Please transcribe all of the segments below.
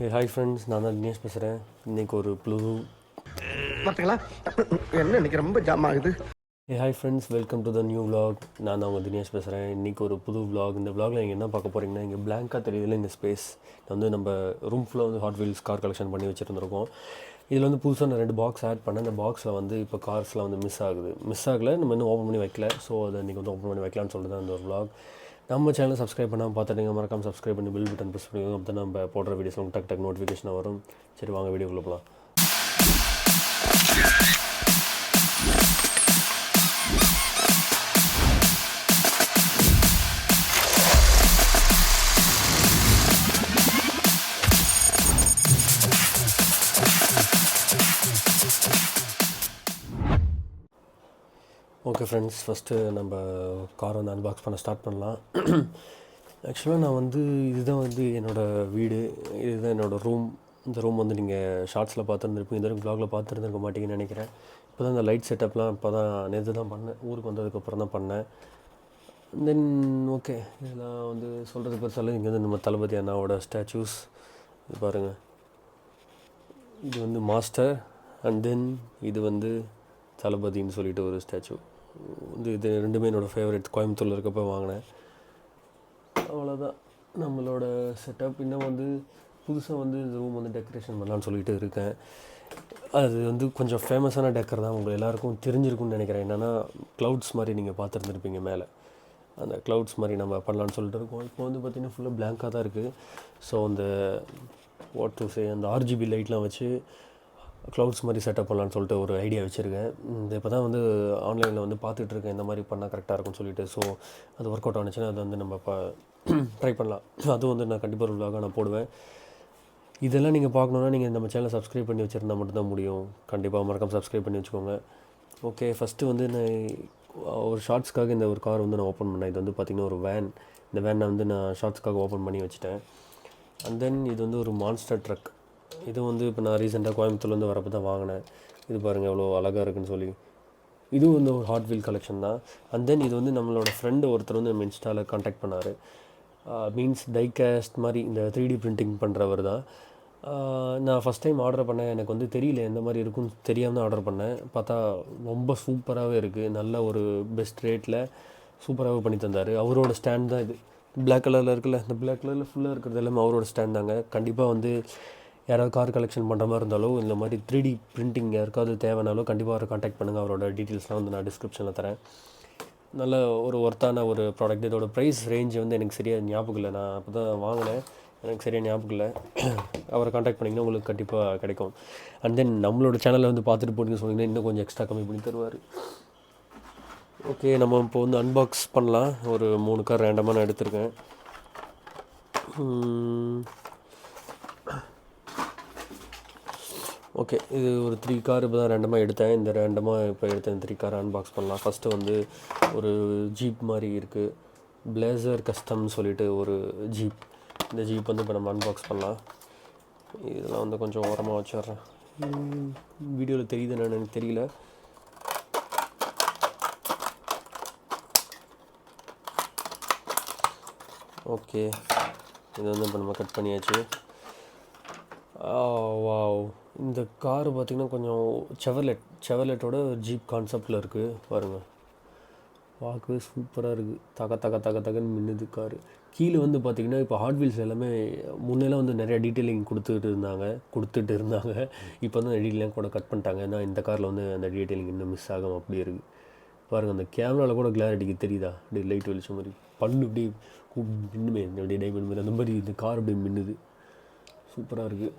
Hi friends, நான் தான் தினேஷ் பேசுகிறேன். இன்றைக்கி ஒரு பார்த்தீங்களா என்ன இன்னைக்கு ரொம்ப ஜாம் ஆகுது. Hi friends, welcome to the new vlog. நான் தான் உங்கள் தினேஷ் பேசுகிறேன். இன்றைக்கி ஒரு புது vlog. இந்த vlogல நீங்கள் என்ன பார்க்க போகிறீங்கன்னா, இங்கே பிளாங்காக தெரியுதுல இந்த ஸ்பேஸ் நம்ம ரூம் ஃபுல்லாக வந்து ஹாட் வீல்ஸ் கார் கலெக்ஷன் பண்ணி வச்சுருந்துருக்கோம். இதில் வந்து புதுசாக நான் 2 பாக்ஸ் ஆட் பண்ணேன். அந்த பாக்ஸில் வந்து இப்போ கார்ஸ்லாம் வந்து மிஸ் ஆகலை. நம்ம இன்னும் ஓப்பன் பண்ணி வைக்கல. ஸோ அதை இன்றைக்கி வந்து ஓப்பன் பண்ணி வைக்கலான்னு சொல்லிட்டு தான் இந்த ஒரு vlog. நம்ம சேனலை சப்ஸ்கிரைப் பண்ணாமல் பார்த்துட்டீங்க, மறக்காமல் சப்ஸ்கிரைப் பண்ணி பெல் பட்டன் ப்ரெஸ் பண்ணுவோம். அப்போ தான் நம்ம போடுற வீடியோஸ் உங்களுக்கு டக் நோட்டிஃபிகேஷன் வரும். சரி, வாங்க வீடியோக்குள்ளே போகலாம். ஓகே ஃப்ரெண்ட்ஸ், ஃபஸ்ட்டு நம்ம காரை வந்து அன்பாக்ஸ் பண்ண ஸ்டார்ட் பண்ணலாம். ஆக்சுவலாக நான் வந்து இதுதான் வந்து என்னோடய வீடு, இதுதான் என்னோடய ரூம். இந்த ரூம் வந்து நீங்கள் ஷார்ட்ஸில் பார்த்துருந்துருப்பீங்க, இந்த வரைக்கும் வ்ளாகில் பார்த்துருந்துருக்க மாட்டீங்கன்னு நினைக்கிறேன். இப்போ தான் இந்த லைட் செட்டப்லாம் இப்போ தான் நேற்று தான் பண்ணேன், ஊருக்கு வந்ததுக்கப்புறம் தான் பண்ணேன். தென் ஓகே, இதெல்லாம் வந்து சொல்கிறது பெருசாலும் இங்கே வந்து நம்ம தளபதி அண்ணாவோட ஸ்டாச்சூஸ் இது பாருங்கள். இது வந்து மாஸ்டர், அண்ட் தென் இது வந்து தளபதின்னு சொல்லிட்டு ஒரு ஸ்டாச்சு. இது ரெண்டுமே என்னோடய ஃபேவரட். கோயம்புத்தூரில் இருக்கப்போ வாங்கினேன். அவ்வளோதான் நம்மளோட செட்டப். இன்னும் வந்து புதுசாக வந்து இந்த ரூம் வந்து டெக்கரேஷன் பண்ணலான்னு சொல்லிட்டு இருக்கேன். அது வந்து கொஞ்சம் ஃபேமஸான டெக்கர் தான், உங்கள் எல்லாேருக்கும் தெரிஞ்சிருக்குன்னு நினைக்கிறேன். என்னென்னா க்ளவுட்ஸ் மாதிரி நீங்கள் பார்த்துருந்துருப்பீங்க மேலே, அந்த க்ளவுட்ஸ் மாதிரி நம்ம பண்ணலான்னு சொல்லிட்டு இருக்கோம். இப்போ வந்து பார்த்திங்கன்னா ஃபுல்லாக பிளாங்காக தான் இருக்குது. ஸோ அந்த அந்த RGB லைட்லாம் வச்சு க்ளவுட்ஸ் மாதிரி செட்டப் பண்ணலான்னு சொல்லிட்டு ஒரு ஐடியா வச்சுருக்கேன். இப்போ தான் வந்து ஆன்லைனில் வந்து பார்த்துட்ருக்கேன் இந்த மாதிரி பண்ணால் கரெக்டாக இருக்கும்னு சொல்லிட்டு. ஸோ அது ஒர்க் அவுட் ஆனிச்சுன்னா அது வந்து நம்ம ட்ரை பண்ணலாம். அதுவும் வந்து நான் கண்டிப்பாக ஒரு vlog நான் போடுவேன். இதெல்லாம் நீங்கள் பார்க்கணுன்னா நீங்கள் நம்ம சேனலை சப்ஸ்கிரைப் பண்ணி வச்சுருந்தா மட்டும்தான் முடியும். கண்டிப்பாக மறக்காம சப்ஸ்கிரைப் பண்ணி வச்சுக்கோங்க. ஓகே, ஃபஸ்ட்டு வந்து நான் ஒரு ஷார்ட்ஸ்க்காக இந்த ஒரு கார் வந்து நான் ஓப்பன் பண்ணேன். இது வந்து பார்த்திங்கன்னா ஒரு வேன். இந்த வேனை வந்து நான் ஷார்ட்ஸ்க்காக ஓப்பன் பண்ணி வச்சுட்டேன். அண்ட் தென் இது வந்து ஒரு மான்ஸ்டர் ட்ரக். இது வந்து இப்போ நான் ரீசெண்டாக கோயம்புத்தூர்லேருந்து வரப்போ தான் வாங்கினேன். இது பாருங்கள் எவ்வளோ அழகாக இருக்குதுன்னு சொல்லி. இதுவும் வந்து ஒரு ஹாட் வீல் கலெக்ஷன் தான். அண்ட் தென் இது வந்து நம்மளோட ஃப்ரெண்டு ஒருத்தர் வந்து நம்ம இன்ஸ்டாவில் காண்டாக்ட் பண்ணார். மீன்ஸ் டைகாஸ்ட் மாதிரி இந்த 3D பிரிண்டிங் பண்ணுறவர் தான். நான் ஃபஸ்ட் டைம் ஆர்டர் பண்ணேன். எனக்கு வந்து தெரியல எந்த மாதிரி இருக்குன்னு தெரியாமல் தான் ஆர்டர் பண்ணேன். பார்த்தா ரொம்ப சூப்பராகவே இருக்குது. நல்ல ஒரு பெஸ்ட் ரேட்டில் சூப்பராகவே பண்ணி தந்தார். அவரோட ஸ்டாண்ட் தான் இது. பிளாக் கலரில் இருக்குல்ல, இந்த பிளாக் கலரில் ஃபுல்லாக இருக்கிறது எல்லாமே அவரோட ஸ்டாண்ட் தாங்க. கண்டிப்பாக வந்து யாராவது கார் கலெக்ஷன் பண்ணுற மாதிரி இருந்தாலோ, இந்த மாதிரி 3D பிரிண்டிங் யாருக்காவது தேவைனாலும் கண்டிப்பாக அவரை காண்டாக்ட் பண்ணுங்கள். அவரோட டீட்டெயில்ஸ்லாம் வந்து நான் டிஸ்கிரிப்ஷனில் தரேன். நல்ல ஒரு ஒர்த்தான ஒரு ப்ராடக்ட். இதோட ப்ரைஸ் ரேஞ்ச் வந்து எனக்கு சரியாக ஞாபகம் இல்லை. நான் அப்போ தான் வாங்கினேன், எனக்கு சரியாக ஞாபகம் இல்லை. அவரை காண்டாக்ட் பண்ணிங்கன்னா உங்களுக்கு கண்டிப்பாக கிடைக்கும். அண்ட் தென் நம்மளோட சேனலில் வந்து பார்த்துட்டு போட்டிங்கன்னு சொன்னீங்கன்னா இன்னும் கொஞ்சம் எக்ஸ்ட்ரா கம்மி பண்ணி தருவார். ஓகே, நம்ம இப்போ வந்து அன்பாக்ஸ் பண்ணலாம். ஒரு 3 கார் ரேண்டமாக நான் எடுத்திருக்கேன். ஓகே, இது ஒரு 3 கார் இப்போ தான் ரேண்டமாக எடுத்தேன். இந்த ரேண்டமாக இப்போ எடுத்த 3 காரை அன்பாக்ஸ் பண்ணலாம். ஃபஸ்ட்டு வந்து ஒரு ஜீப் மாதிரி இருக்குது, பிளேசர் கஸ்டம்னு சொல்லிட்டு ஒரு ஜீப். இந்த ஜீப் வந்து இப்போ நம்ம அன்பாக்ஸ் பண்ணலாம். இதெல்லாம் வந்து கொஞ்சம் ஓரமாக வச்சிட்றேன். வீடியோவில் தெரியுதுன்னு எனக்கு தெரியல. ஓகே, இது வந்து இப்போ நம்ம கட் பண்ணியாச்சு. வாவ், இந்த கார் பார்த்திங்கன்னா கொஞ்சம் செவர்லெட்டோட ஜீப் கான்செப்டில் இருக்குது பாருங்கள். பார்க்கவே சூப்பராக இருக்குது. தகன்னு மின்னுது காரு. கீழே வந்து பார்த்திங்கன்னா இப்போ ஹாட் வீல்ஸ் எல்லாமே முன்னெல்லாம் வந்து நிறையா டீட்டெயிலிங் கொடுத்துட்டு இருந்தாங்க. இப்போ வந்து அந்த டீட்டெயிலிங் கூட கட் பண்ணிட்டாங்க. ஏன்னா இந்த காரில் வந்து அந்த டீட்டெயிலிங் இன்னும் மிஸ் ஆகாமல் அப்படியே இருக்குது பாருங்கள். அந்த கேமராவில் கூட கிளாரிட்டிக்கு தெரியுதா, அப்படியே லைட் வெளிச்ச மாதிரி பல்லு அப்படியே மின்னுமே, அப்படியே டைமண்ட் மாதிரி அந்த மாதிரி இந்த கார் அப்படியே மின்னுது. சூப்பராக இருக்குது.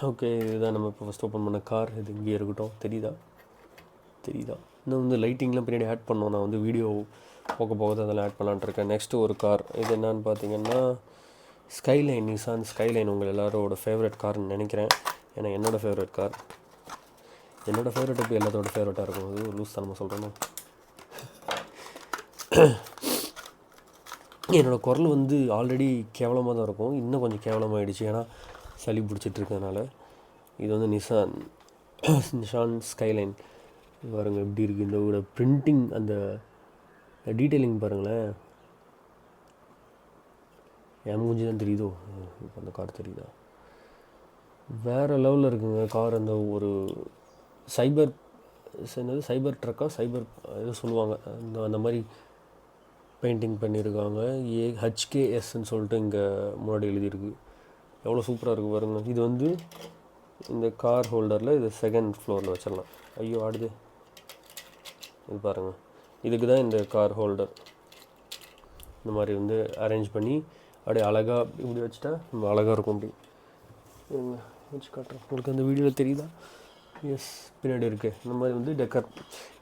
ஓகே, இதுதான் நம்ம இப்போ ஃபஸ்ட் ஓப்பன் பண்ண கார். இது இங்கே இருக்கட்டும். தெரியுதா? இன்னும் வந்து லைட்டிங்லாம் பின்னாடி ஆட் பண்ணோம். நான் வந்து வீடியோ போக அதெல்லாம் ஆட் பண்ணலான்ட்டு இருக்கேன். நெக்ஸ்ட்டு ஒரு கார். இது என்னன்னு பார்த்தீங்கன்னா ஸ்கைலைன், நிசான் ஸ்கைலைன். உங்கள் எல்லாரோட ஃபேவரட் கார்னு நினைக்கிறேன். ஏன்னா என்னோடய ஃபேவரட் கார். என்னோடய ஃபேவரட் இப்போ எல்லாத்தோட ஃபேவரட்டாக இருக்கும். அது லூஸ் தான் நம்ம சொல்கிறோம். என்னோடய குரல் வந்து ஆல்ரெடி கேவலமாக தான் இருக்கும், இன்னும் கொஞ்சம் கேவலமாகிடுச்சு ஏன்னா சளி பிடிச்சிட்ருக்கனால. இது வந்து நிஷான் ஸ்கைலைன் பாருங்கள் எப்படி இருக்குது. இதோட பிரிண்டிங், அந்த டீட்டெயிலிங் பாருங்களேன். என் மூஞ்சி தான் தெரியுதோ இப்போ அந்த கார் தெரியுதா? வேறு லெவலில் இருக்குங்க கார். அந்த ஒரு சைபர் என்னது சைபர் ட்ரக்கா சைபர் ஏதோ சொல்லுவாங்க, அந்த மாதிரி பெயிண்டிங் பண்ணியிருக்காங்க. ஹெச்கேஎஸ்ன்னு சொல்லிட்டு இங்கே முன்னாடி எழுதியிருக்கு. எவ்வளோ சூப்பராக இருக்குது பாருங்கள். இது வந்து இந்த கார் ஹோல்டரில் இது செகண்ட் ஃப்ளோரில் வச்சிடலாம். ஐயோ ஆடுது. இது பாருங்கள், இதுக்கு தான் இந்த கார் ஹோல்டர். இந்த மாதிரி வந்து அரேஞ்ச் பண்ணி அப்படியே அழகாக இப்படி வச்சுட்டா நம்ம அழகாக இருக்கும். அப்படி வச்சு காட்டுறேன் உங்களுக்கு. அந்த வீடியோவில் தெரியுதா? எஸ், பின்னாடி இருக்குது. இந்த மாதிரி வந்து டெக்கர்,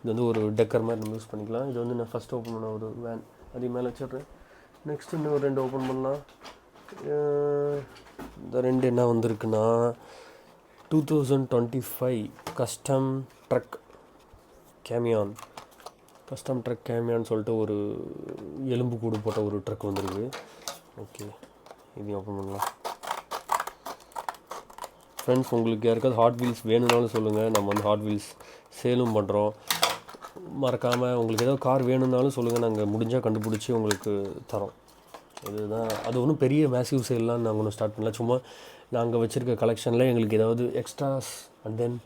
இது வந்து ஒரு டெக்கர் மாதிரி நம்ம யூஸ் பண்ணிக்கலாம். இது வந்து நான் ஃபஸ்ட் ஓப்பன் பண்ண ஒரு வேன், அதே மேலே வச்சிடுறேன். நெக்ஸ்ட் இன்னும் ஒரு 2 ஓப்பன் பண்ணலாம். இந்த 2 என்ன வந்திருக்குன்னா 2025 கஸ்டம் ட்ரக் கேமியான். கஸ்டம் ட்ரக் கேமியான்னு சொல்லிட்டு ஒரு எலும்பு கூடு போட்ட ஒரு ட்ரக் வந்திருக்கு. ஓகே, இதையும் ஓப்பன் பண்ணலாம். ஃப்ரெண்ட்ஸ், உங்களுக்கு யாருக்காவது ஹாட் வீல்ஸ் வேணும்னாலும் சொல்லுங்கள். நம்ம வந்து ஹாட் வீல்ஸ் சேலும் பண்ணுறோம். மறக்காமல் உங்களுக்கு ஏதோ கார் வேணும்னாலும் சொல்லுங்கள், நாங்கள் முடிஞ்சால் கண்டுபிடிச்சி உங்களுக்கு தரோம். இதுதான், அது ஒன்றும் பெரிய மேசிவ் சேல்லாம் நாங்கள் ஒன்றும் ஸ்டார்ட் பண்ணல. சும்மா நாங்கள் வச்சுருக்க கலெக்ஷனில் எங்களுக்கு ஏதாவது எக்ஸ்ட்ராஸ் அண்ட் தென்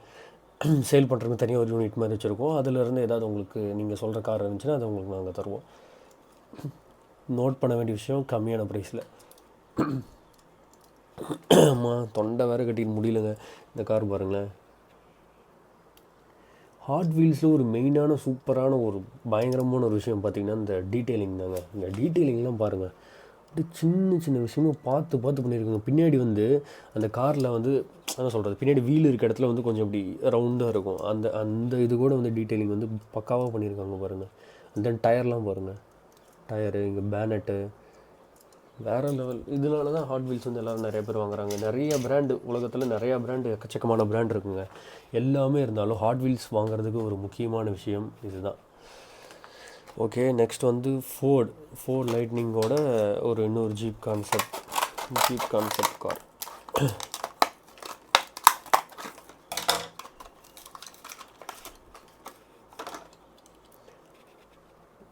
சேல் பண்ணுறதுக்கு தனியாக ஒரு யூனிட் மாதிரி வச்சுருக்கோம். அதிலேருந்து ஏதாவது உங்களுக்கு நீங்கள் சொல்கிற கார் இருந்துச்சுன்னா அதை உங்களுக்கு நாங்கள் தருவோம். நோட் பண்ண வேண்டிய விஷயம், கம்மியான ப்ரைஸில். ஆமாம், தொண்டை வேறு கட்டிட்டு முடியலங்க. இந்த கார் பாருங்களேன். ஹாட் வீல்ஸில் ஒரு மெயினான சூப்பரான ஒரு பயங்கரமான ஒரு விஷயம் பார்த்திங்கன்னா இந்த டீட்டெயிலிங் தாங்க. இந்த டீட்டெயிலிங்லாம் பாருங்கள், அப்படியே சின்ன சின்ன விஷயமும் பார்த்து பண்ணியிருக்காங்க. பின்னாடி வந்து அந்த காரில் வந்து என்ன சொல்கிறது, பின்னாடி வீல் இருக்க இடத்துல வந்து கொஞ்சம் இப்படி ரவுண்டாக இருக்கும். அந்த இது கூட வந்து டீட்டெயிலிங் வந்து பக்காவாக பண்ணியிருக்காங்க பாருங்கள். அண்ட் தென் டயர்லாம் பாருங்கள், டயரு, இங்கே பேனட்டு, வேறு லெவல். இதனால தான் ஹாட் வீல்ஸ் வந்து எல்லோரும் நிறைய பேர் வாங்குறாங்க. நிறைய பிராண்டு, உலகத்தில் நிறையா பிராண்டு, எக்கச்சக்கமான பிராண்ட் இருக்குங்க. எல்லாமே இருந்தாலும் ஹாட் வீல்ஸ் வாங்குறதுக்கு ஒரு முக்கியமான விஷயம் இதுதான். ஓகே, நெக்ஸ்ட் வந்து ஃபோர்ட் லைட்னிங்கோட ஒரு இன்னொரு ஜீப் கான்செப்ட் கார்.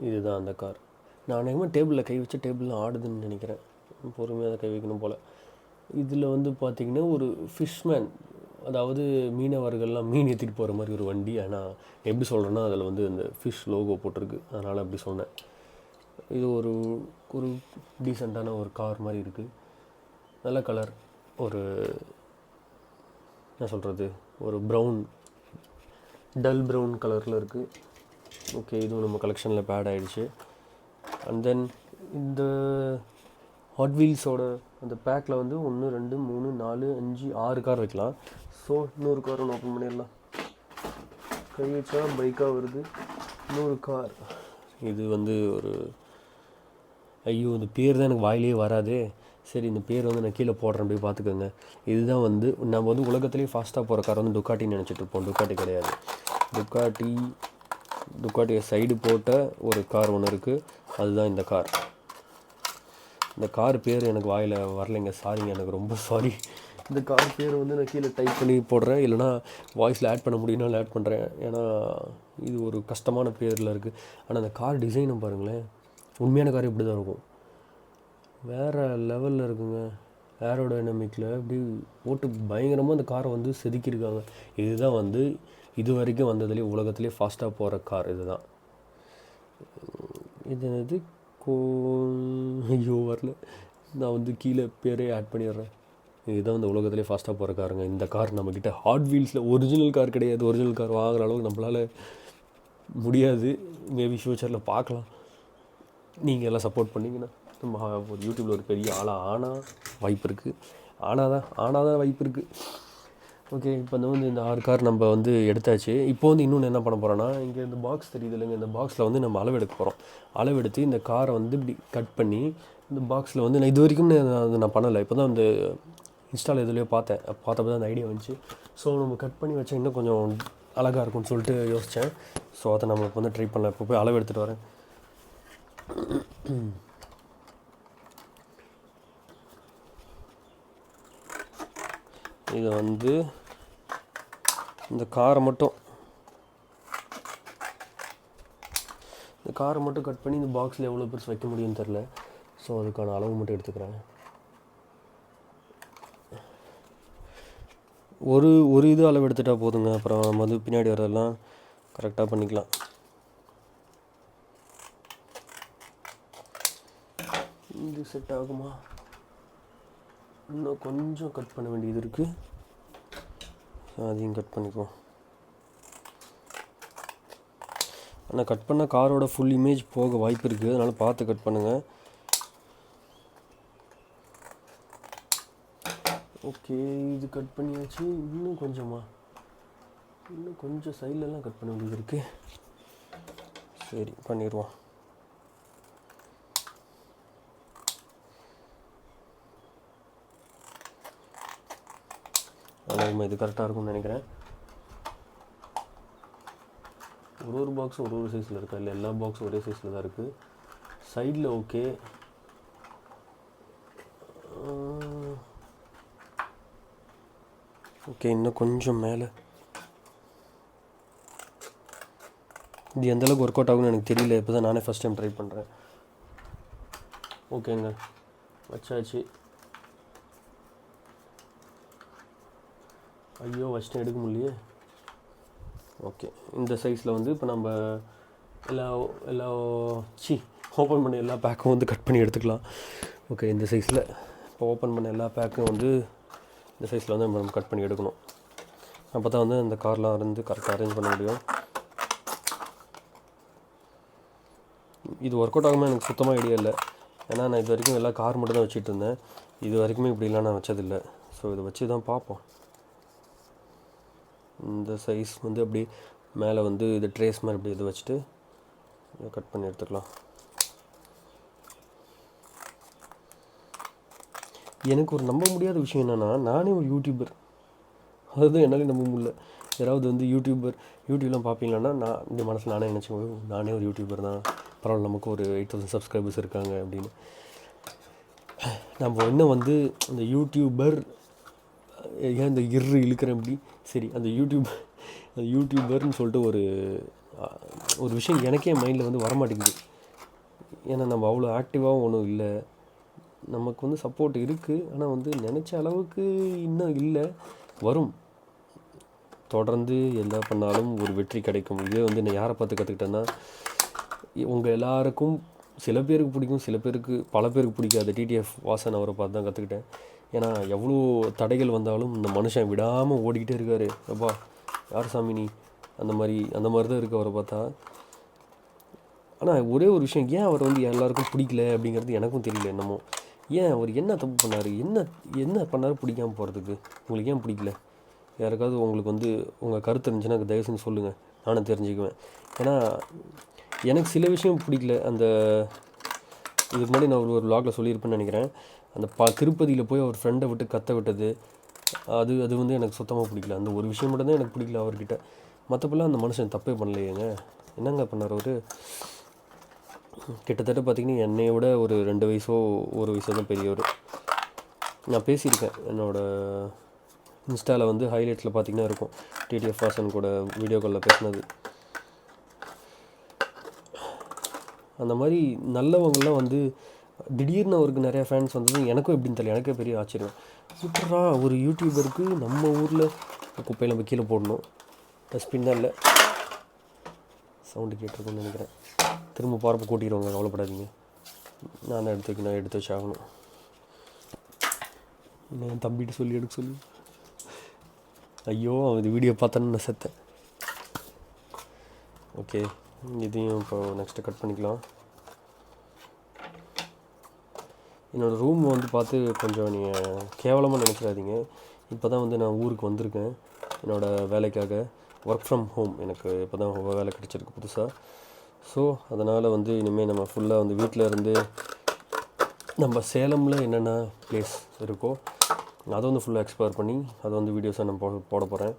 இதுதான் அந்த கார். நான் அநேகமாக டேபிளில் கை வச்சு டேபிளில் ஆடுதுன்னு நினைக்கிறேன். பொறுமையாக அதை கை வைக்கணும் போல். இதில் வந்து பார்த்திங்கன்னா ஒரு ஃபிஷ்மேன், அதாவது மீனவர்கள்லாம் மீன் ஏற்றிட்டு போகிற மாதிரி ஒரு வண்டி. ஆனால் எப்படி சொல்கிறேன்னா அதில் வந்து இந்த ஃபிஷ் லோகோ போட்டிருக்கு, அதனால் அப்படி சொன்னேன். இது ஒரு டீசெண்டான ஒரு கார் மாதிரி இருக்குது. நல்ல கலர், ஒரு என்ன சொல்கிறது, ஒரு டல் ப்ரௌன் கலரில் இருக்குது. ஓகே, இதுவும் நம்ம கலெக்ஷனில் இப்போ ஆட் ஆகிடுச்சு. அண்ட் தென் இந்த ஹாட் வீல்ஸோட அந்த பேக்கில் வந்து 1 2 3 4 5 6 கார் வைக்கலாம். ஸோ இன்னொரு கார் ஒன்று ஓப்பன் பண்ணிடலாம். கை வச்சா பைக்காக வருது. இன்னொரு கார். இது வந்து ஒரு ஐயோ, இந்த பேர் தான் எனக்கு வாயிலே வராது. சரி, இந்த பேர் வந்து நான் கீழே போடுறேன், போய் பார்த்துக்கோங்க. இதுதான் வந்து நம்ம வந்து உலகத்துலேயே ஃபாஸ்ட்டாக போகிற கார் வந்து டுக்காட்டின்னு நினச்சிட்டு இருப்போம். டுக்காட்டி கிடையாது. டுக்காட்டியை சைடு போட்ட ஒரு கார் ஒன்று இருக்குது, அதுதான் இந்த கார். இந்த கார் பேர் எனக்கு வாயில் வரலைங்க, சாரிங்க, எனக்கு ரொம்ப சாரி. இந்த கார் பேர் வந்து நான் கீழே டைப் பண்ணி போடுறேன், இல்லைனா வாய்ஸில் ஆட் பண்ண முடியும்னாலும் ஆட் பண்ணுறேன். ஏன்னா இது ஒரு கஷ்டமான பேரில் இருக்குது. ஆனால் அந்த கார் டிசைனை பாருங்களேன், உண்மையான கார் இப்படி தான் இருக்கும். வேறு லெவலில் இருக்குங்க. ஏரோடைனமிக்கில் அப்படி போட்டு பயங்கரமாக அந்த காரை வந்து செதுக்கியிருக்காங்க. இதுதான் வந்து இது வரைக்கும் வந்ததுலேயே உலகத்துலேயே ஃபாஸ்ட்டாக போகிற கார் இதுதான். இது என்னது ஐயோ வரல, நான் வந்து கீழே பேரே ஆட் பண்ணிடுறேன். இதுதான் வந்து உலகத்துலேயே ஃபாஸ்ட்டாக போகிற காருங்க. இந்த கார் நம்மக்கிட்ட ஹாட் வீல்ஸில் ஒரிஜினல் கார் கிடையாது. ஒரிஜினல் கார் வாங்குகிற அளவுக்கு நம்மளால் முடியாது. மேபி ஃப்யூச்சரில் பார்க்கலாம். நீங்கள் எல்லாம் சப்போர்ட் பண்ணிங்கன்னா நம்ம ஒரு யூடியூப்பில் ஒரு பெரிய ஆனால் வாய்ப்பு இருக்குது. ஆனால் தான் வாய்ப்பு இருக்குது. ஓகே, இப்போ வந்து இந்த 6 கார் நம்ம வந்து எடுத்தாச்சு. இப்போ வந்து இன்னொன்று என்ன பண்ண போகிறோன்னா, இங்கே இந்த பாக்ஸ் தெரியுது இல்லைங்க, இந்த பாக்ஸில் வந்து நம்ம அளவெடுக்க போகிறோம். அளவெடுத்து இந்த காரை வந்து இப்படி கட் பண்ணி இந்த பாக்ஸில் வந்து நான் இது வரைக்கும் நான் பண்ணலை. இப்போ தான் வந்து இன்ஸ்டாவில் இதுலேயே பார்த்தப்போ தான் அந்த ஐடியா வந்துச்சு. ஸோ நம்ம கட் பண்ணி வச்சா இன்னும் கொஞ்சம் அழகாக இருக்கும்னு சொல்லிட்டு யோசித்தேன். ஸோ அதை நம்ம இப்போ வந்து ட்ரை பண்ணலாம். இப்போ போய் அளவு எடுத்துகிட்டு வரேன். இதை வந்து இந்த காரை மட்டும் கட் பண்ணி இந்த பாக்ஸில் எவ்வளோ பெருசு வைக்க முடியும்னு தெரில. ஸோ அதுக்கான அளவு மட்டும் எடுத்துக்கிறேன். ஒரு இது அளவு எடுத்துகிட்டா போதுங்க. அப்புறம் நம்ம வந்து பின்னாடி வரதெல்லாம் கரெக்டாக பண்ணிக்கலாம். இது செட் ஆகுமா? இன்னும் கொஞ்சம் கட் பண்ண வேண்டியது இருக்குது. அதையும் கட் பண்ணிக்குவோம். ஆனால் கட் பண்ண காரோட ஃபுல் இமேஜ் போக வாய்ப்பு இருக்குது. அதனால் பார்த்து கட் பண்ணுங்கள். ஓகே, இது கட் பண்ணியாச்சு. இன்னும் கொஞ்சம் சைட்லலாம் கட் பண்ண வேண்டியது இருக்குது. சரி, பண்ணிடுவோம். அதான் இது கரெக்டாக இருக்கும்னு நினைக்கிறேன். ஒரு பாக்ஸும் ஒரு சைஸில் இருக்கா? இல்லை, எல்லா பாக்ஸும் ஒரே சைஸில் தான் இருக்குது. சைடில் ஓகே. ஓகே, இன்னும் கொஞ்சம் மேலே. இது எந்தளவுக்கு ஒர்க் அவுட் ஆகும்னு எனக்கு தெரியல. இப்போ தான் நானே ஃபஸ்ட் டைம் ட்ரை பண்ணுறேன். ஓகேங்க, வச்சாச்சு. ஐயோ, வச்சுட்டு எடுக்க முடியலையே. ஓகே, இந்த சைஸில் வந்து இப்போ நம்ம ஓப்பன் பண்ண எல்லா பேக்கும் வந்து கட் பண்ணி எடுத்துக்கலாம். ஓகே, இந்த சைஸில் இப்போ ஓப்பன் பண்ண எல்லா பேக்கும் வந்து இந்த சைஸில் வந்து நம்ம கட் பண்ணி எடுக்கணும். அப்போ தான் வந்து அந்த கார்லாம் வந்து கரெக்டாக அரேஞ்ச் பண்ண முடியும். இது ஒர்க் அவுட் ஆகாமல் எனக்கு சுத்தமாக ஐடியா இல்லை. ஏன்னா நான் இது வரைக்கும் எல்லா கார் மட்டும் தான் வச்சுட்டு இருந்தேன். இது வரைக்குமே இப்படிலாம் நான் வச்சதில்லை. ஸோ இதை வச்சு தான் பார்ப்போம். இந்த சைஸ் வந்து அப்படி மேலே வந்து இது ட்ரேஸ் மாதிரி அப்படி இதை வச்சுட்டு கட் பண்ணி எடுத்துக்கலாம். எனக்கு ஒரு நம்ப முடியாத விஷயம் என்னென்னா, நானே ஒரு யூடியூபர். அதுதான் என்னாலே நம்ப முடியல. யாராவது வந்து யூடியூப்லாம் பார்ப்பீங்களான்னா, நான் இந்த மனசில் நானே நினச்சேன், நானே ஒரு யூடியூபர் தான், பரவாயில்ல, நமக்கு ஒரு 8000 சப்ஸ்கிரைபர்ஸ் இருக்காங்க அப்படின்னு. நம்ம இன்னும் வந்து அந்த யூடியூபர் ஏன் இந்த இழுக்கிறேன் அப்படி. சரி, அந்த யூடியூபர்னு சொல்லிட்டு ஒரு விஷயம் எனக்கே மைண்டில் வந்து வரமாட்டேங்குது. ஏன்னா நம்ம அவ்வளோ ஆக்டிவாகவும் ஒன்றும் இல்லை. நமக்கு வந்து சப்போர்ட் இருக்குது, ஆனால் வந்து நினச்ச அளவுக்கு இன்னும் இல்லை. வரும், தொடர்ந்து என்ன பண்ணாலும் ஒரு வெற்றி கிடைக்கும். இதே வந்து நான் யாரை பார்த்து கற்றுக்கிட்டேன்னா, உங்கள் எல்லாருக்கும் சில பேருக்கு பிடிக்கும், பல பேருக்கு பிடிக்காது. டிடிஎஃப் வாசன் அவரை பார்த்து தான் கற்றுக்கிட்டேன். ஏன்னா எவ்வளோ தடைகள் வந்தாலும் இந்த மனுஷன் விடாமல் ஓடிக்கிட்டே இருக்கார். அப்பா, யார் சாமி நீ, அந்த மாதிரி தான் இருக்குது அவரை பார்த்தா. ஆனால் ஒரே ஒரு விஷயம், ஏன் அவர் வந்து எல்லாருக்கும் பிடிக்கல அப்படிங்கிறது எனக்கும் தெரியல. என்னமோ ஏன் அவர் என்ன தப்பு பண்ணார், என்ன பண்ணார் பிடிக்காமல் போகிறதுக்கு? உங்களுக்கு ஏன் பிடிக்கல? யாருக்காவது உங்களுக்கு வந்து உங்கள் கருத்து இருந்துச்சுன்னா தயவு செஞ்சு சொல்லுங்கள், நானும் தெரிஞ்சுக்குவேன். ஏன்னா எனக்கு சில விஷயம் பிடிக்கல. இதுக்கு முன்னாடி நான் ஒரு vlogல சொல்லியிருப்பேன்னு நினைக்கிறேன். அந்த திருப்பதியில் போய் அவர் ஃப்ரெண்டை விட்டு கத்த விட்டது, அது வந்து எனக்கு சுத்தமாக பிடிக்கல. அந்த ஒரு விஷயம் மட்டும்தான் எனக்கு பிடிக்கல அவர்கிட்ட. மற்றப்பெல்லாம் அந்த மனுஷன் தப்பே பண்ணலையேங்க. என்னங்க பண்ணார் அவர்? கிட்டத்தட்ட பார்த்திங்கன்னா என்னை விட ஒரு 2 வயசோ 1 வயசோ தான் பெரியவர். நான் பேசியிருக்கேன், என்னோடய இன்ஸ்டாவில் வந்து ஹைலைட்ஸில் பார்த்திங்கன்னா இருக்கும், டிடிஎஃப் வாசன் கூட வீடியோ காலில் பேசினது. அந்த மாதிரி நல்லவங்கள்லாம் வந்து திடீர்னு அவருக்கு நிறையா ஃபேன்ஸ் வந்தது எனக்கும் எப்படின்னு தெரியல. எனக்கே பெரிய ஆச்சரியம். சூப்பரா ஒரு யூடியூபருக்கு நம்ம ஊரில் குப்பையில் நம்ம கீழே போடணும். டஸ்ட்பின் தான் இல்லை, சவுண்டு கேட்டிருக்குன்னு நினைக்கிறேன். திரும்ப பார்ப்ப கூட்டிடுவாங்க, கவலைப்படாதீங்க. நான் தான் எடுத்து வச்சாகணும். என் தம்பிகிட்ட சொல்லி எடுக்க சொல்லி. ஐயோ, இது வீடியோ பார்த்தோன்னு நான் செத்தேன். ஓகே, இதையும் இப்போ நெக்ஸ்ட்டு கட் பண்ணிக்கலாம். என்னோடய ரூம் வந்து பார்த்து கொஞ்சம் நீங்கள் கேவலமாக நினச்சிடாதீங்க. இப்போ தான் வந்து நான் ஊருக்கு வந்திருக்கேன் என்னோடய வேலைக்காக. ஒர்க் ஃப்ரம் ஹோம் எனக்கு இப்போ தான் வேலை கிடச்சிருக்கு புதுசாக. ஸோ அதனால் வந்து இனிமேல் நம்ம ஃபுல்லாக வந்து வீட்டில் இருந்து நம்ம சேலமில் என்னென்ன ப்ளேஸ் இருக்கோ அதை வந்து ஃபுல்லாக எக்ஸ்ப்ளோர் பண்ணி அதை வந்து வீடியோஸாக நான் போட போகிறேன்.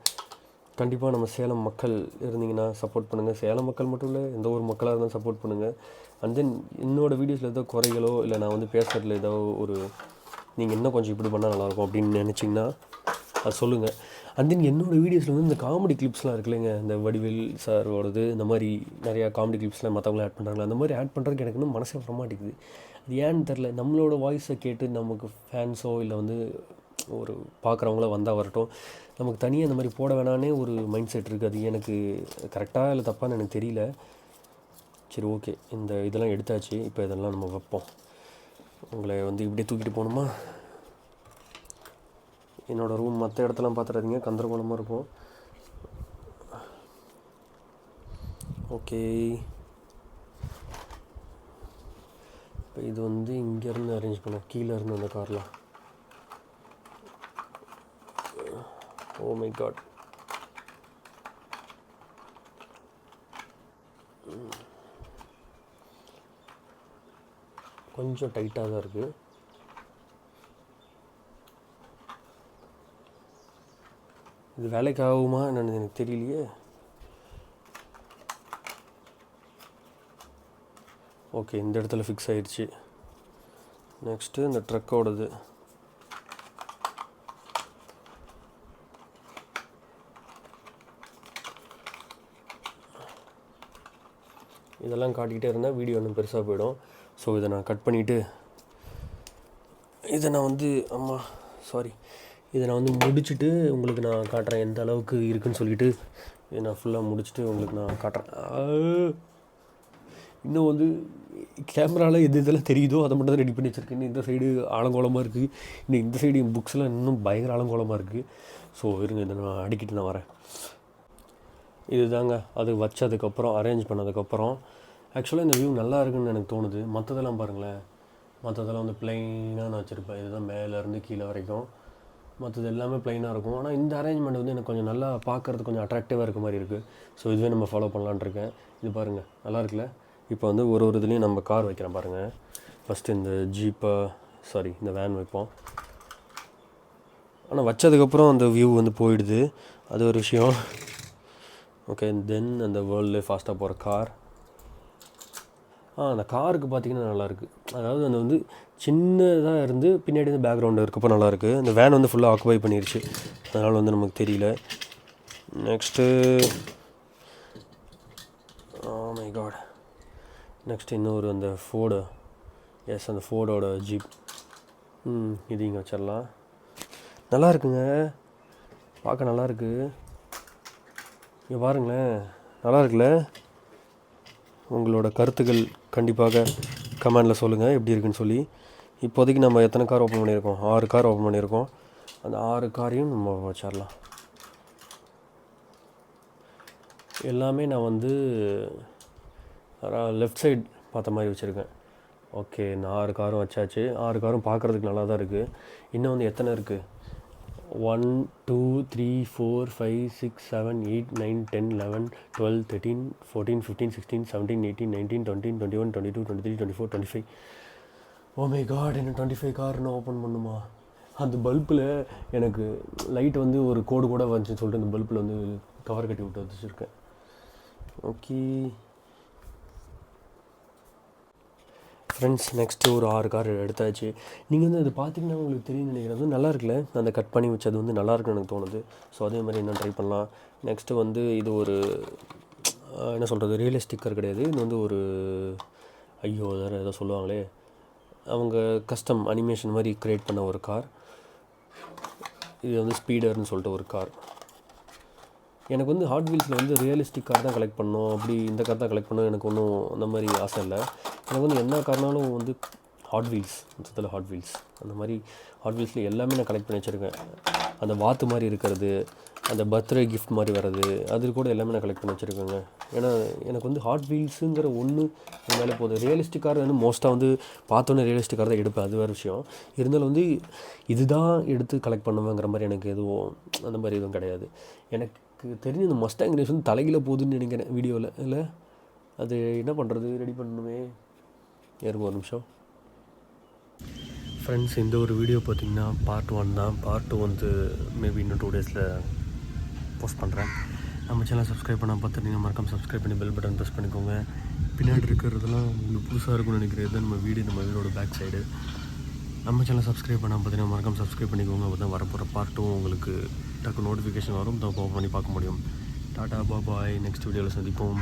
கண்டிப்பாக நம்ம சேலம் மக்கள் இருந்தீங்கன்னா சப்போர்ட் பண்ணுங்கள். சேலம் மக்கள் மட்டும் இல்லை, எந்த ஒரு மக்களாக இருந்தாலும் சப்போர்ட் பண்ணுங்கள். அண்ட் தென் என்னோடய வீடியோஸில் ஏதோ குறைகளோ இல்லை நான் வந்து பேசுகிறதுல ஏதோ நீங்கள் இன்னும் கொஞ்சம் இப்படி பண்ணால் நல்லாயிருக்கும் அப்படின்னு நினச்சிங்கன்னா அது சொல்லுங்கள். அண்ட் தென் என்னோடய வீடியோஸில் வந்து இந்த காமெடி கிளிப்ஸ்லாம் இருக்குல்லைங்க, இந்த வடிவேல் சாரோடது, இந்த மாதிரி நிறையா காமெடி கிளிப்ஸ்லாம் மற்றவங்களும் ஆட் பண்ணுறாங்களா, அந்த மாதிரி ஆட் பண்ணுறதுக்கு எனக்கு இன்னும் மனசே வரமாட்டேங்குது. அது ஏன்னு தெரில. நம்மளோட வாய்ஸை கேட்டு நமக்கு ஃபேன்ஸோ இல்லை வந்து ஒரு பார்க்குறவங்கள வந்தால் வரட்டும், நமக்கு தனியாக இந்த மாதிரி போட வேணான்னே ஒரு மைண்ட் செட் இருக்குது. அது எனக்கு கரெக்டாக இல்லை தப்பான்னு எனக்கு தெரியல. சரி, ஓகே, இந்த இதெல்லாம் எடுத்தாச்சு. இப்போ இதெல்லாம் நம்ம வைப்போம். உங்களை வந்து இப்படியே தூக்கிட்டு போகணுமா? என்னோடய ரூம் மற்ற இடத்துலாம் பார்த்துறாதீங்க, கந்தரகோலமாக இருக்கும். ஓகே, இப்போ இது வந்து இங்கேருந்து அரேஞ்ச் பண்ணோம், கீழே இருந்து அந்த கார்லாம். Oh my God. கொஞ்சம் டைட்டாக தான் இருக்குது. இது வேலைக்கு ஆகுமா என்னன்னு எனக்கு தெரியலையே. ஓகே, இந்த இடத்துல ஃபிக்ஸ் ஆகிடுச்சு. நெக்ஸ்ட்டு இந்த ட்ரக்கோடது. இதெல்லாம் காட்டிக்கிட்டே இருந்தால் வீடியோ இன்னும் பெருசாக போயிடும். ஸோ இதை நான் கட் பண்ணிவிட்டு இதை நான் வந்து இதை நான் வந்து முடிச்சுட்டு உங்களுக்கு நான் காட்டுறேன் எந்த அளவுக்கு இருக்குதுன்னு சொல்லிவிட்டு. இதை நான் ஃபுல்லாக முடிச்சுட்டு உங்களுக்கு நான் காட்டுறேன். இன்னும் வந்து கேமராவில் எது இதெல்லாம் தெரியுதோ அதை மட்டும் தான் ரெடி பண்ணி வச்சுருக்கேன். இன்னும் இந்த சைடு ஆலங்கோலமாக இருக்குது, இன்னும் இந்த சைடு என் புக்ஸ்லாம் இன்னும் பயங்கர ஆலங்கோலமாக இருக்குது. ஸோ இருங்க, இதை நான் அடிக்கிட்டு நான் வரேன். இது தாங்க அது வச்சதுக்கப்புறம் அரேஞ்ச் பண்ணதுக்கப்புறம். ஆக்சுவலாக இந்த வியூ நல்லா இருக்குன்னு எனக்கு தோணுது. மற்றதெல்லாம் பாருங்களேன், மற்றதெல்லாம் வந்து ப்ளைனாக நான் வச்சுருப்பேன். இதுதான் மேலேருந்து கீழே வரைக்கும், மற்றது எல்லாமே ப்ளைனாக இருக்கும். ஆனால் இந்த அரேஞ்ச்மெண்ட் வந்து எனக்கு கொஞ்சம் நல்லா பார்க்குறது கொஞ்சம் அட்ராக்டிவாக இருக்க மாதிரி இருக்குது. ஸோ இதுவே நம்ம ஃபாலோ பண்ணலான்னு இருக்கேன். இது பாருங்கள், நல்லா இருக்குல்ல? இப்போ வந்து ஒரு இதுலேயும் நம்ம கார் வைக்கிறேன் பாருங்கள். ஃபஸ்ட்டு இந்த இந்த வேன் வைப்போம். ஆனால் வச்சதுக்கப்புறம் அந்த வியூ வந்து போயிடுது, அது ஒரு விஷயம். ஓகே, தென் அந்த வேர்ல்ட்லேயே ஃபாஸ்ட்டாக போகிற கார். அந்த காருக்கு பார்த்திங்கன்னா நல்லாயிருக்கு. அதாவது அந்த வந்து சின்னதாக இருந்து பின்னாடி வந்து பேக்ரவுண்டு இருக்கப்போ நல்லாயிருக்கு. அந்த வேன் வந்து ஃபுல்லாக ஆக்குபை பண்ணிடுச்சு, அதனால் வந்து நமக்கு தெரியல. நெக்ஸ்ட்டு மை காட், நெக்ஸ்ட்டு இன்னொரு அந்த ஃபோர்டு. எஸ், அந்த ஃபோர்டோட ஜீப். இது இங்கே வச்சிடலாம். நல்லா இருக்குங்க, பார்க்க நல்லாயிருக்கு. இங்கே பாருங்களேன், நல்லா இருக்குல்ல? உங்களோட கருத்துக்கள் கண்டிப்பாக கமெண்டில் சொல்லுங்கள் எப்படி இருக்குன்னு சொல்லி. இப்போதைக்கு நம்ம எத்தனை கார் ஓப்பன் பண்ணியிருக்கோம்? 6 கார் ஓப்பன் பண்ணியிருக்கோம். அந்த 6 காரையும் நம்ம வச்சிடலாம். எல்லாமே நான் வந்து லெஃப்ட் சைடு பார்த்த மாதிரி வச்சுருக்கேன். ஓகே, நான் 6 காரும் வச்சாச்சு. 6 காரும் பார்க்குறதுக்கு நல்லா தான் இருக்குது. இன்னும் வந்து எத்தனை இருக்குது? 1 2 3 4 5 6 7 8 9 10 11 12 13 14 15 16 17 18 19 20 21 22 23 24 25. ஓ மை காட், என்ன 25 கார் நான் ஓப்பன் பண்ணுமா? அந்த பல்பில் எனக்கு லைட் வந்து ஒரு கோடு கூட வந்துச்சுன்னு சொல்லிட்டு அந்த பல்பில் வந்து கவர் கட்டி விட்டு வச்சுருக்கேன். ஓகே ஃப்ரெண்ட்ஸ், நெக்ஸ்ட்டு ஒரு 6 கார் எடுத்தாச்சு. நீங்கள் வந்து அது பார்த்திங்கன்னா உங்களுக்கு தெரியும் நினைக்கிறேன். அது நல்லா இருக்குல்ல? அந்த கட் பண்ணி வச்சது வந்து நல்லாயிருக்குன்னு எனக்கு தோணுது. ஸோ அதே மாதிரி என்ன ட்ரை பண்ணலாம். நெக்ஸ்ட்டு வந்து இது ஒரு என்ன சொல்கிறது, ரியலிஸ்டிக் கார் கிடையாது. இது வந்து ஒரு வேறு ஏதோ சொல்லுவாங்களே, அவங்க கஸ்டம் அனிமேஷன் மாதிரி க்ரியேட் பண்ண ஒரு கார். இது வந்து ஸ்பீடர்னு சொல்லிட்டு ஒரு கார். எனக்கு வந்து ஹாட் வீல்ஸில் வந்து ரியலிஸ்டிக் கார் தான் கலெக்ட் பண்ணணும், அப்படி இந்த கார் தான் கலெக்ட் பண்ணணும் எனக்கு ஒன்றும் அந்த மாதிரி ஆசை இல்லை. எனக்கு வந்து என்ன கார்னாலும் வந்து ஹாட் வீல்ஸ், மொத்தத்தில் ஹாட் வீல்ஸ் அந்த மாதிரி ஹாட் வீல்ஸில் எல்லாமே நான் கலெக்ட் பண்ணி வச்சுருக்கேன். அந்த வாத்து மாதிரி இருக்கிறது, அந்த பர்த்டே கிஃப்ட் மாதிரி வர்றது, அது கூட எல்லாமே நான் கலெக்ட் பண்ணி வச்சுருக்கேங்க. ஏன்னா எனக்கு வந்து ஹாட் வீல்ஸுங்கிற ஒன்று மேலே போகுது. ரியலிஸ்டிக் கார் வந்து மோஸ்ட்டாக வந்து பார்த்தோன்னே ரியலிஸ்டிக் கார் தான் எடுப்பேன், அது வேறு விஷயம். இருந்தாலும் வந்து இதுதான் எடுத்து கலெக்ட் பண்ணுவேங்கிற மாதிரி எனக்கு எதுவும் அந்த மாதிரி எதுவும் கிடையாது. எனக்கு தெரிஞ்சு இந்த மஸ்டாங் ரேஸ் வந்து தலைகீழ போகுதுன்னு நினைக்கிறேன் வீடியோவில். இல்லை, அது என்ன பண்ணுறது, ரெடி பண்ணணுமே. ஏறுங்க ஒரு நிமிஷம். ஃப்ரெண்ட்ஸ், இந்த ஒரு வீடியோ பார்த்திங்கன்னா பார்ட் 1 தான். பார்ட் 2 வந்து மேபி இன்னும் 2 டேஸில் போஸ்ட் பண்ணுறேன். நம்ம சேனல் சப்ஸ்கிரைப் பண்ணால் பார்த்துட்டீங்க, மறக்காம சப்ஸ்கிரைப் பண்ணி பெல் பட்டன் ப்ரெஸ் பண்ணிக்கோங்க. பின்னாடி இருக்கிறதெல்லாம் உங்களுக்கு புதுசாக இருக்கும்னு நினைக்கிறேன். இதுதான் நம்ம வீடோட பேக் சைடு. நம்ம சேனல் சப்ஸ்கிரைப் பண்ணால் பார்த்தீங்கன்னா மறக்காம சப்ஸ்கிரைப் பண்ணிக்கோங்க. அப்போ தான் வரப்போகிற பார்ட் 2 உங்களுக்கு டக்கு நோட்டிஃபிகேஷன் வரும், தான் ஓப்பன் பண்ணி பார்க்க முடியும். டாடா பாய், நெக்ஸ்ட் வீடியோவில் சந்திப்போம்.